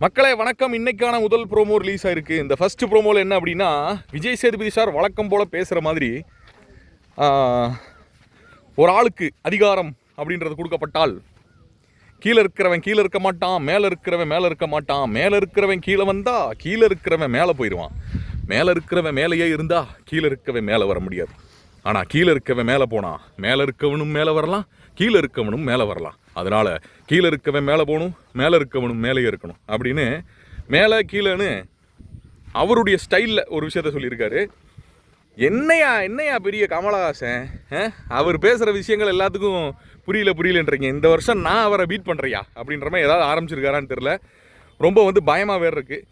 மக்களே வணக்கம். இன்னைக்கான முதல் ப்ரோமோ ரிலீஸ் ஆயிருக்கு. இந்த ஃபர்ஸ்ட் ப்ரோமோவில் என்ன அப்படின்னா, விஜய் சேதுபதி சார் வழக்கம் போல் பேசுகிற மாதிரி ஒரு ஆளுக்கு அதிகாரம் அப்படின்றது கொடுக்கப்பட்டால் கீழே இருக்கிறவன் கீழே இருக்க மாட்டான், மேலே இருக்கிறவன் மேலே இருக்க மாட்டான், மேலே இருக்கிறவன் கீழே வந்தால் கீழே இருக்கிறவன் மேலே போயிடுவான், மேலே இருக்கிறவன் மேலேயே இருந்தால் கீழே இருக்கவன் மேலே வர முடியாது. ஆனால் கீழே இருக்கவன் மேலே போனால் மேலே இருக்கவனும் மேலே வரலாம், கீழே இருக்கவனும் மேலே வரலாம். அதனால் கீழே இருக்கவன் மேலே போகணும், மேலே இருக்கவனும் மேலேயே இருக்கணும் அப்படின்னு மேலே கீழேன்னு அவருடைய ஸ்டைலில் ஒரு விஷயத்த சொல்லியிருக்காரு. என்னையா பெரிய கமலஹாசன், அவர் பேசுகிற விஷயங்கள் எல்லாத்துக்கும் புரியலன்றீங்க. இந்த வருஷம் நான் அவரை பீட் பண்ணுறியா அப்படின்ற மாதிரி ஏதாவது ஆரம்பிச்சிருக்காரான்னு தெரில. ரொம்ப பயமாக வேறு இருக்குது.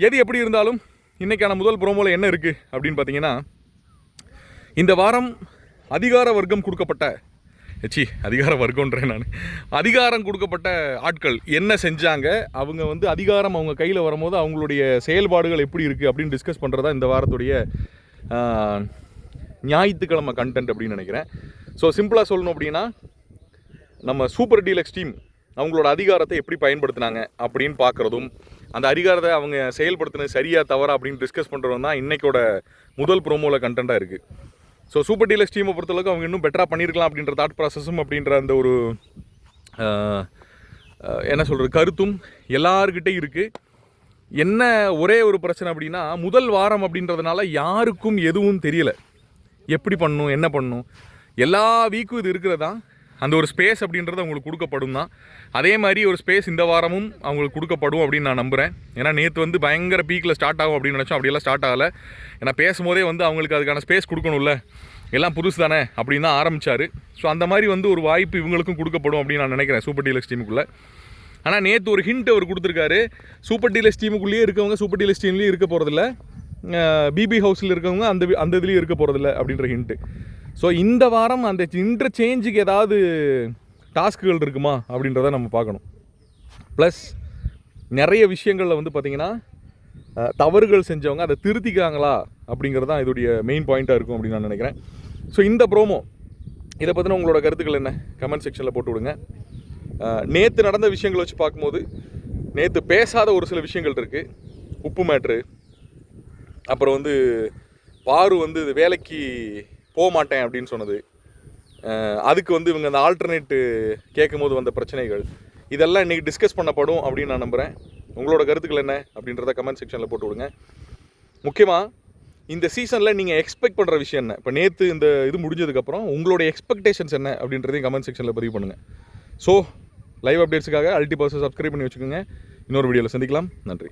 எது எப்படி இருந்தாலும் இன்றைக்கான முதல் ப்ரோமோவில் என்ன இருக்குது அப்படின்னு பார்த்தீங்கன்னா, இந்த வாரம் அதிகார வர்க்கம் கொடுக்கப்பட்ட அதிகார வர்க்கம்ன்றேன் நான், அதிகாரம் கொடுக்கப்பட்ட ஆட்கள் என்ன செஞ்சாங்க, அவங்க அதிகாரம் அவங்க கையில் வரும்போது அவங்களுடைய செயல்பாடுகள் எப்படி இருக்குது அப்படின்னு டிஸ்கஸ் பண்ணுறதா இந்த வாரத்துடைய ஞாயிற்றுக்கிழமை கண்டென்ட் அப்படின்னு நினைக்கிறேன். ஸோ சிம்பிளாக சொல்லணும் அப்படின்னா, நம்ம சூப்பர் டீலக்ஸ் டீம் அவங்களோட அதிகாரத்தை எப்படி பயன்படுத்தினாங்க அப்படின்னு பார்க்குறதும், அந்த அதிகாரத்தை அவங்க செயல்படுத்தினது சரியா தவறா அப்படின்னு டிஸ்கஸ் பண்ணுறதும் தான் இன்றைக்கோட முதல் ப்ரோமோவில் கண்டென்ட்டாக இருக்குது. ஸோ சூப்பர் டீலக்ஸ் டீமை பொறுத்தளவுக்கு அவங்க இன்னும் பெட்டராக பண்ணியிருக்கலாம் அப்படின்ற தாட் ப்ராசஸும் அப்படின்ற அந்த ஒரு என்ன சொல்கிறது கருத்தும் எல்லாருக்கிட்டே இருக்குது. என்ன ஒரே ஒரு பிரச்சனை அப்படின்னா, முதல் வாரம் அப்படின்றதுனால யாருக்கும் எதுவும் தெரியலை, எப்படி பண்ணணும் என்ன பண்ணணும். எல்லா வீக்கும் இது இருக்கிறதா அந்த ஒரு ஸ்பேஸ் அப்படின்றது அவங்களுக்கு கொடுக்கப்படும் தான். அதே மாதிரி ஒரு ஸ்பேஸ் இந்த வாரமும் அவங்களுக்கு கொடுக்கப்படும் அப்படின்னு நான் நம்புகிறேன். ஏன்னா நேற்று பயங்கர பீக்கில் ஸ்டார்ட் ஆகும் அப்படின்னு நினச்சோம், அப்படியெல்லாம் ஸ்டார்ட் ஆகலை. ஏன்னா பேசும்போதே அவங்களுக்கு அதுக்கான ஸ்பேஸ் கொடுக்கணும்ல, எல்லாம் புதுசு தானே அப்படின்னு தான் ஆரம்பித்தார். ஸோ அந்த மாதிரி ஒரு வாய்ப்பு இவங்களுக்கும் கொடுக்கப்படும் அப்படின்னு நான் நினைக்கிறேன் சூப்பர் டீலக்ஸ் டீமுக்குள்ளே. ஆனால் நேற்று ஒரு ஹிண்ட் அவர் கொடுத்துருக்காரு, சூப்பர் டீலக்ஸ் டீமுக்குள்ளேயே இருக்கவங்க சூப்பர் டீலக்ஸ் டீம்லேயும் இருக்க போகிறதில்ல, பிபி ஹவுஸில் இருக்கவங்க அந்த இதுலேயும் இருக்க போகிறதில்ல அப்படின்ற ஹிண்ட்டு. ஸோ இந்த வாரம் அந்த இன்டர்சேஞ்சுக்கு ஏதாவது டாஸ்க்குகள் இருக்குமா அப்படின்றத நம்ம பார்க்கணும். ப்ளஸ் நிறைய விஷயங்களில் பார்த்திங்கன்னா தவறுகள் செஞ்சவங்க அதை திருத்திக்காங்களா அப்படிங்கிறது தான் இதோடைய மெயின் பாயிண்ட்டாக இருக்கும் அப்படின்னு நான் நினைக்கிறேன். ஸோ இந்த ப்ரோமோ இதை பற்றின உங்களோட கருத்துக்கள் என்ன கமெண்ட் செக்ஷனில் போட்டு விடுங்க. நேற்று நடந்த விஷயங்களை வச்சு பார்க்கும்போது நேற்று பேசாத ஒரு சில விஷயங்கள் இருக்குது. உப்பு மேட்ரு, அப்புறம் பாரு வேலைக்கு போக மாட்டேன் அப்படின்னு சொன்னது, அதுக்கு இவங்க அந்த ஆல்டர்னேட்டு கேட்கும் போது வந்த பிரச்சனைகள், இதெல்லாம் இன்றைக்கி டிஸ்கஸ் பண்ணப்படும் அப்படின்னு நான் நம்புகிறேன். உங்களோட கருத்துக்கள் என்ன அப்படின்றத கமெண்ட் செக்ஷனில் போட்டு விடுங்க. முக்கியமாக இந்த சீசனில் நீங்கள் எக்ஸ்பெக்ட் பண்ணுற விஷயம் என்ன, இப்போ நேற்று இந்த இது முடிஞ்சதுக்கப்புறம் உங்களோட எக்ஸ்பெக்டேஷன்ஸ் என்ன அப்படின்றதையும் கமெண்ட் செக்ஷனில் பதிவு பண்ணுங்கள். ஸோ லைவ் அப்டேட்ஸுக்காக அல்டி பர்ஸை சப்ஸ்கிரைப் பண்ணி வச்சுக்கோங்க. இன்னொரு வீடியோவில் சந்திக்கலாம். நன்றி.